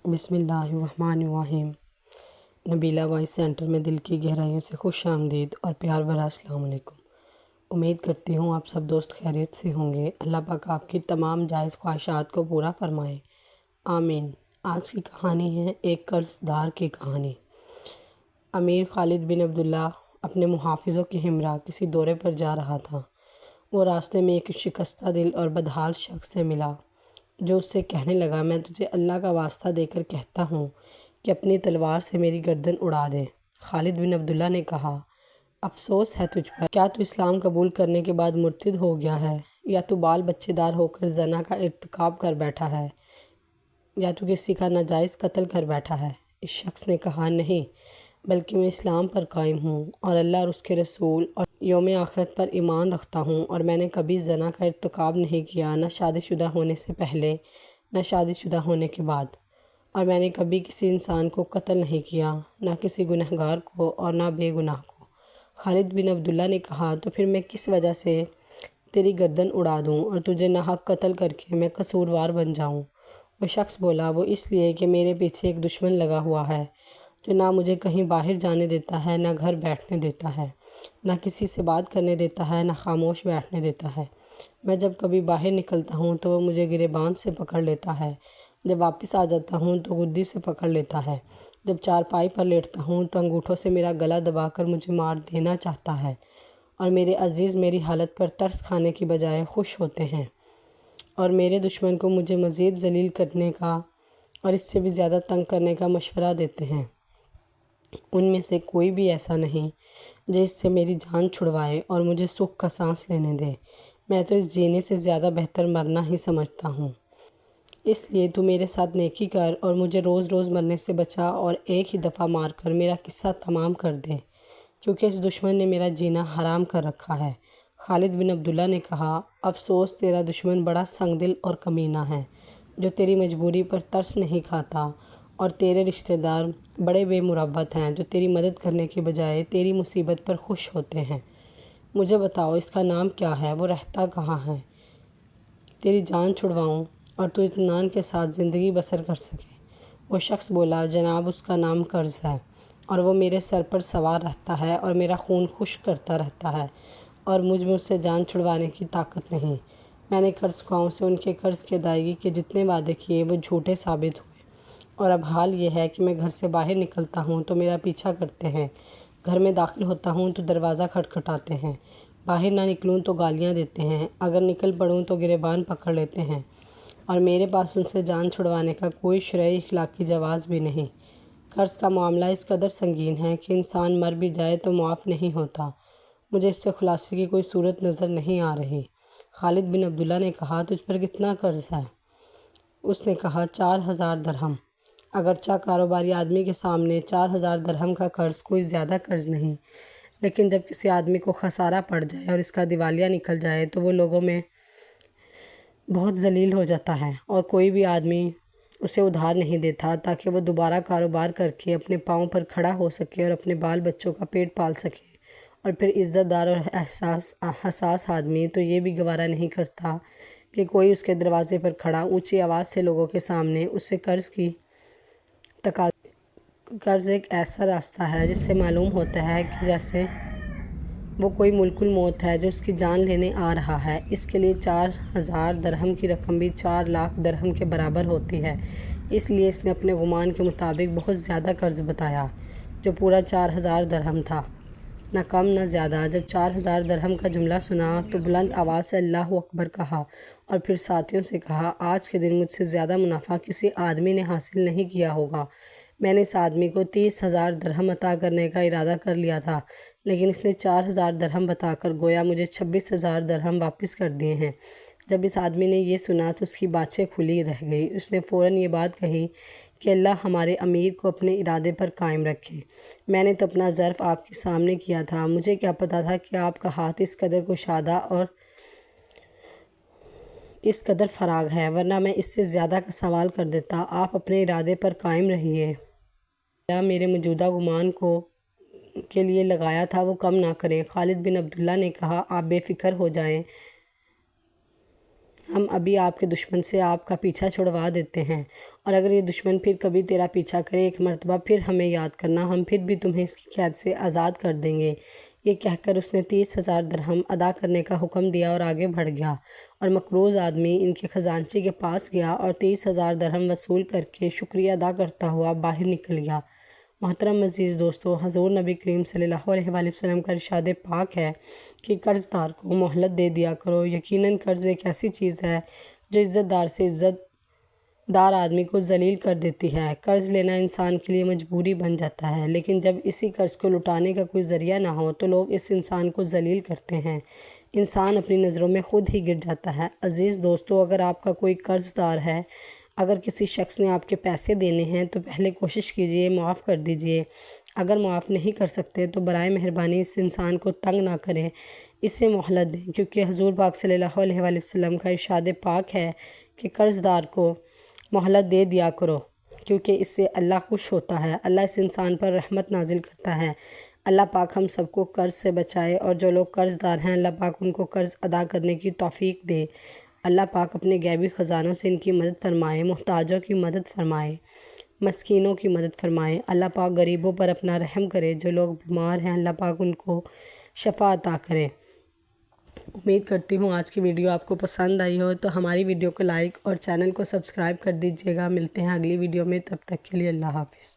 بسم اللہ الرحمن الرحیم۔ نبیلہ وائس سینٹر میں دل کی گہرائیوں سے خوش آمدید اور پیار بھرا السلام علیکم۔ امید کرتی ہوں آپ سب دوست خیریت سے ہوں گے۔ اللہ پاک آپ کی تمام جائز خواہشات کو پورا فرمائے، آمین۔ آج کی کہانی ہے ایک قرض دار کی کہانی۔ امیر خالد بن عبداللہ اپنے محافظوں کے ہمراہ کسی دورے پر جا رہا تھا۔ وہ راستے میں ایک شکستہ دل اور بدحال شخص سے ملا جو اس سے کہنے لگا، میں تجھے اللہ کا واسطہ دے کر کہتا ہوں کہ اپنی تلوار سے میری گردن اڑا دے۔ خالد بن عبداللہ نے کہا، افسوس ہے تجھ پر، کیا تو اسلام قبول کرنے کے بعد مرتد ہو گیا ہے، یا تو بال بچے دار ہو کر زنا کا ارتکاب کر بیٹھا ہے، یا تو کسی کا ناجائز قتل کر بیٹھا ہے؟ اس شخص نے کہا، نہیں، بلکہ میں اسلام پر قائم ہوں اور اللہ اور اس کے رسول اور یوم آخرت پر ایمان رکھتا ہوں، اور میں نے کبھی زنا کا ارتکاب نہیں کیا، نہ شادی شدہ ہونے سے پہلے نہ شادی شدہ ہونے کے بعد، اور میں نے کبھی کسی انسان کو قتل نہیں کیا، نہ کسی گنہگار کو اور نہ بے گناہ کو۔ خالد بن عبداللہ نے کہا، تو پھر میں کس وجہ سے تیری گردن اڑا دوں اور تجھے ناحق قتل کر کے میں قصوروار بن جاؤں؟ وہ شخص بولا، وہ اس لیے کہ میرے پیچھے ایک دشمن لگا ہوا ہے جو نہ مجھے کہیں باہر جانے دیتا ہے، نہ گھر بیٹھنے دیتا ہے، نہ کسی سے بات کرنے دیتا ہے، نہ خاموش بیٹھنے دیتا ہے۔ میں جب کبھی باہر نکلتا ہوں تو وہ مجھے گریبان سے پکڑ لیتا ہے، جب واپس آ جاتا ہوں تو گدی سے پکڑ لیتا ہے، جب چارپائی پر لیٹتا ہوں تو انگوٹھوں سے میرا گلا دبا کر مجھے مار دینا چاہتا ہے، اور میرے عزیز میری حالت پر ترس کھانے کی بجائے خوش ہوتے ہیں، اور میرے دشمن کو مجھے مزید ذلیل کرنے کا اور اس سے بھی زیادہ تنگ کرنے کا مشورہ دیتے ہیں۔ ان میں سے کوئی بھی ایسا نہیں جو اس سے میری جان چھڑوائے اور مجھے سکھ کا سانس لینے دے۔ میں تو اس جینے سے زیادہ بہتر مرنا ہی سمجھتا ہوں۔ اس لیے تو میرے ساتھ نیکی کر اور مجھے روز روز مرنے سے بچا اور ایک ہی دفعہ مار کر میرا قصہ تمام کر دے، کیونکہ اس دشمن نے میرا جینا حرام کر رکھا ہے۔ خالد بن عبداللہ نے کہا، افسوس، تیرا دشمن بڑا سنگ دل اور کمینہ ہے جو تیری مجبوری پر ترس نہیں کھاتا، اور تیرے رشتہ دار بڑے بے مروت ہیں جو تیری مدد کرنے کے بجائے تیری مصیبت پر خوش ہوتے ہیں۔ مجھے بتاؤ اس کا نام کیا ہے، وہ رہتا کہاں ہے، تیری جان چھڑواؤں اور تو اطمینان کے ساتھ زندگی بسر کر سکے۔ وہ شخص بولا، جناب، اس کا نام قرض ہے، اور وہ میرے سر پر سوار رہتا ہے اور میرا خون خشک کرتا رہتا ہے، اور مجھ میں اس سے جان چھڑوانے کی طاقت نہیں۔ میں نے قرض خواہوں سے ان کے قرض کی ادائیگی کے جتنے وعدے کیے وہ جھوٹے ثابت ہوئے، اور اب حال یہ ہے کہ میں گھر سے باہر نکلتا ہوں تو میرا پیچھا کرتے ہیں، گھر میں داخل ہوتا ہوں تو دروازہ کھٹکھٹاتے ہیں، باہر نہ نکلوں تو گالیاں دیتے ہیں، اگر نکل پڑوں تو گریبان پکڑ لیتے ہیں، اور میرے پاس ان سے جان چھڑوانے کا کوئی شرعی اخلاقی جواز بھی نہیں۔ قرض کا معاملہ اس قدر سنگین ہے کہ انسان مر بھی جائے تو معاف نہیں ہوتا۔ مجھے اس سے خلاصے کی کوئی صورت نظر نہیں آ رہی۔ خالد بن عبداللہ نے کہا، تجھ پر کتنا قرض ہے؟ اس نے کہا، 4000 درہم۔ اگرچہ کاروباری آدمی کے سامنے 4000 درہم کا قرض کوئی زیادہ قرض نہیں، لیکن جب کسی آدمی کو خسارہ پڑ جائے اور اس کا دیوالیہ نکل جائے تو وہ لوگوں میں بہت ذلیل ہو جاتا ہے، اور کوئی بھی آدمی اسے ادھار نہیں دیتا تاکہ وہ دوبارہ کاروبار کر کے اپنے پاؤں پر کھڑا ہو سکے اور اپنے بال بچوں کا پیٹ پال سکے۔ اور پھر عزت دار اور حساس آدمی تو یہ بھی گوارا نہیں کرتا کہ کوئی اس کے دروازے پر کھڑا اونچی آواز سے لوگوں کے سامنے اس سے قرض ایک ایسا راستہ ہے جس سے معلوم ہوتا ہے کہ جیسے وہ کوئی ملک الموت ہے جو اس کی جان لینے آ رہا ہے۔ اس کے لیے 4000 درہم کی رقم بھی 4 لاکھ درہم کے برابر ہوتی ہے، اس لیے اس نے اپنے گمان کے مطابق بہت زیادہ قرض بتایا، جو پورا 4000 درہم تھا، نہ کم نہ زیادہ۔ جب 4000 درہم کا جملہ سنا تو بلند آواز سے اللہ اکبر کہا، اور پھر ساتھیوں سے کہا، آج کے دن مجھ سے زیادہ منافع کسی آدمی نے حاصل نہیں کیا ہوگا۔ میں نے اس آدمی کو 30,000 درہم عطا کرنے کا ارادہ کر لیا تھا، لیکن اس نے 4000 درہم بتا کر گویا مجھے 26,000 درہم واپس کر دیے ہیں۔ جب اس آدمی نے یہ سنا تو اس کی باتیں کھلی رہ گئی۔ اس نے فوراً یہ بات کہی کہ اللہ ہمارے امیر کو اپنے ارادے پر قائم رکھے۔ میں نے تو اپنا ظرف آپ کے سامنے کیا تھا، مجھے کیا پتہ تھا کہ آپ کا ہاتھ اس قدر کشادہ اور اس قدر فراغ ہے، ورنہ میں اس سے زیادہ کا سوال کر دیتا۔ آپ اپنے ارادے پر قائم رہیے۔ میرے موجودہ گمان کے لیے لگایا تھا وہ کم نہ کریں۔ خالد بن عبداللہ نے کہا، آپ بے فکر ہو جائیں، ہم ابھی آپ کے دشمن سے آپ کا پیچھا چھڑوا دیتے ہیں اور اگر یہ دشمن پھر کبھی تیرا پیچھا کرے ایک مرتبہ پھر ہمیں یاد کرنا، ہم پھر بھی تمہیں اس کی قید سے آزاد کر دیں گے۔ یہ کہہ کر اس نے 30,000 درہم ادا کرنے کا حکم دیا اور آگے بڑھ گیا، اور مقروض آدمی ان کے خزانچی کے پاس گیا اور 30,000 درہم وصول کر کے شکریہ ادا کرتا ہوا باہر نکل گیا۔ محترم عزیز دوستو، حضور نبی کریم صلی اللہ علیہ وآلہ وسلم کا ارشاد پاک ہے کہ قرض دار کو مہلت دے دیا کرو۔ یقیناً قرض ایک ایسی چیز ہے جو عزت دار سے عزت دار آدمی کو ذلیل کر دیتی ہے۔ قرض لینا انسان کے لیے مجبوری بن جاتا ہے، لیکن جب اسی قرض کو لٹانے کا کوئی ذریعہ نہ ہو تو لوگ اس انسان کو ذلیل کرتے ہیں، انسان اپنی نظروں میں خود ہی گر جاتا ہے۔ عزیز دوستو، اگر آپ کا کوئی قرض دار ہے، اگر کسی شخص نے آپ کے پیسے دینے ہیں تو پہلے کوشش کیجئے معاف کر دیجئے۔ اگر معاف نہیں کر سکتے تو برائے مہربانی اس انسان کو تنگ نہ کریں، اسے مہلت دیں، کیونکہ حضور پاک صلی اللہ علیہ وآلہ وسلم کا ارشاد پاک ہے کہ قرض دار کو مہلت دے دیا کرو، کیونکہ اس سے اللہ خوش ہوتا ہے، اللہ اس انسان پر رحمت نازل کرتا ہے۔ اللہ پاک ہم سب کو قرض سے بچائے، اور جو لوگ قرض دار ہیں اللہ پاک ان کو قرض ادا کرنے کی توفیق دے۔ اللہ پاک اپنے غیبی خزانوں سے ان کی مدد فرمائے، محتاجوں کی مدد فرمائے، مسکینوں کی مدد فرمائے۔ اللہ پاک غریبوں پر اپنا رحم کرے، جو لوگ بیمار ہیں اللہ پاک ان کو شفا عطا کرے۔ امید کرتی ہوں آج کی ویڈیو آپ کو پسند آئی ہو، تو ہماری ویڈیو کو لائک اور چینل کو سبسکرائب کر دیجیے گا۔ ملتے ہیں اگلی ویڈیو میں، تب تک کے لیے اللہ حافظ۔